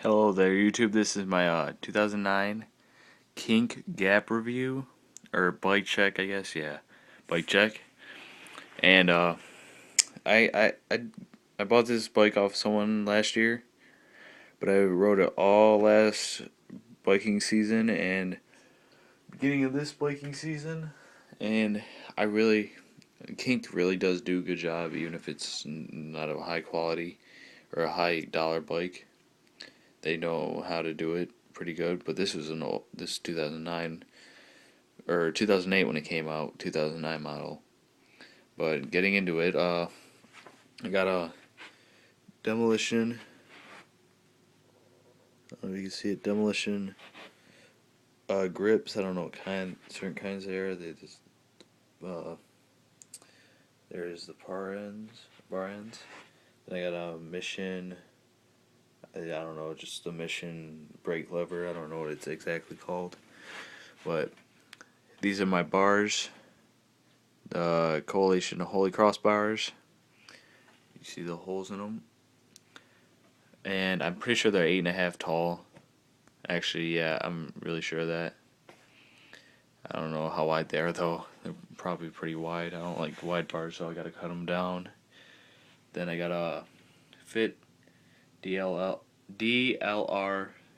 Hello there, YouTube. This is my 2009 Kink Gap review, or bike check, I guess. Yeah, bike check. And I bought this bike off someone last year, but I rode it all last biking season and beginning of this biking season, and Kink really does do a good job, even if it's not a high quality or a high dollar bike. They know how to do it pretty good, but this was this 2009 or 2008 when it came out, 2009 model. But getting into it, I got a Demolition. I don't know if you can see it, Demolition grips. I don't know what certain kinds there. They just there's the bar ends. Then I got a Mission. I don't know, just the Mission brake lever. I don't know what it's exactly called. But these are my bars. The Coalition of Holy Cross bars. You see the holes in them. And I'm pretty sure they're 8.5 tall. Actually, yeah, I'm really sure of that. I don't know how wide they are, though. They're probably pretty wide. I don't like wide bars, so I gotta cut them down. Then I got a Fit DLR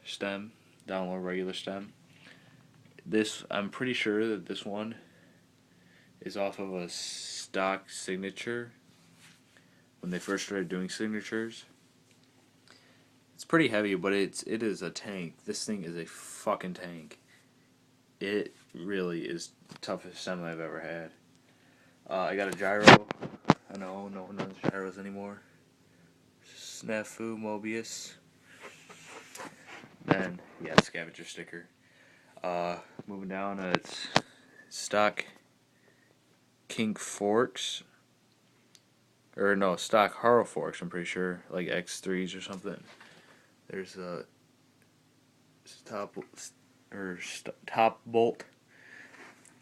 stem, download regular stem. I'm pretty sure that this one is off of a stock signature when they first started doing signatures. It's pretty heavy, but it is a tank. This thing is a fucking tank. It really is the toughest stem I've ever had. I got a gyro. I know no one does gyros anymore. Snafu Mobius. Then, yeah, scavenger sticker. Moving down, it's stock kink forks. Or no, stock Haro forks, I'm pretty sure. Like X3s or something. There's a top bolt.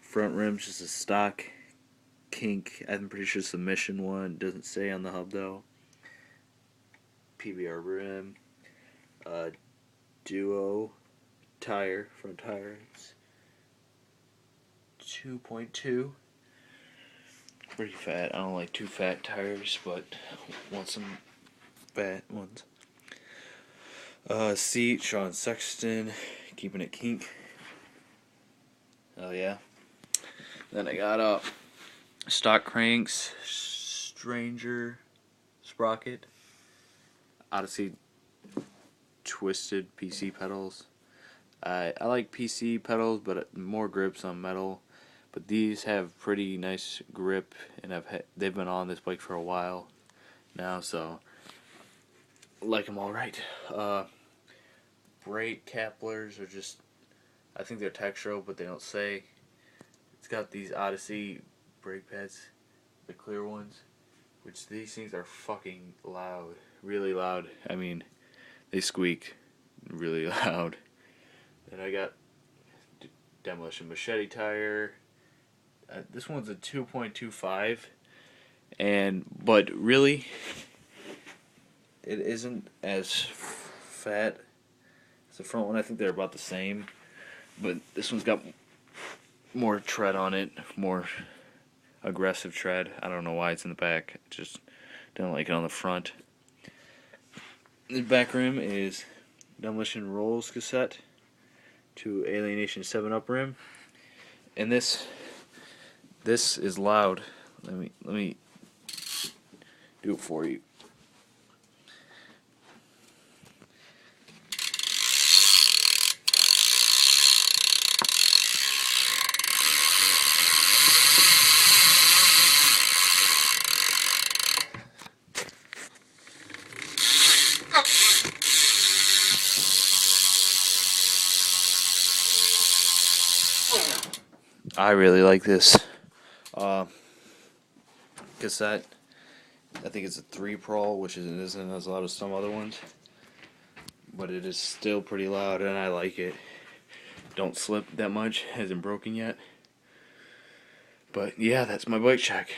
Front rim's just a stock kink. I'm pretty sure it's the Mission one. Doesn't say on the hub though. PBR rim. Duo tire, front tire. It's 2.2. Pretty fat. I don't like too fat tires, but want some fat ones. Seat, Sean Sexton, keeping it kink. Oh yeah. Then I got stock cranks, Stranger sprocket, Odyssey twisted PC pedals. I like PC pedals, but more grips on metal. But these have pretty nice grip, and they've been on this bike for a while now, so I like them all right. Brake couplers are just, I think they're textural, but they don't say. It's got these Odyssey brake pads, the clear ones, which these things are fucking loud, really loud. I mean, they squeak really loud. Then I got Demolition machete tire. This one's a 2.25, but really, it isn't as fat as the front one. I think they're about the same, but this one's got more tread on it, more aggressive tread. I don't know why it's in the back. I just don't like it on the front. The back rim is Demolition Rolls cassette to Alienation 7-Up rim, and this is loud. Let me do it for you. I really like this cassette. I think it's a 3 Pro, which isn't as loud as some other ones, but it is still pretty loud, and I like it. Don't slip that much, hasn't broken yet. But yeah, that's my bike check.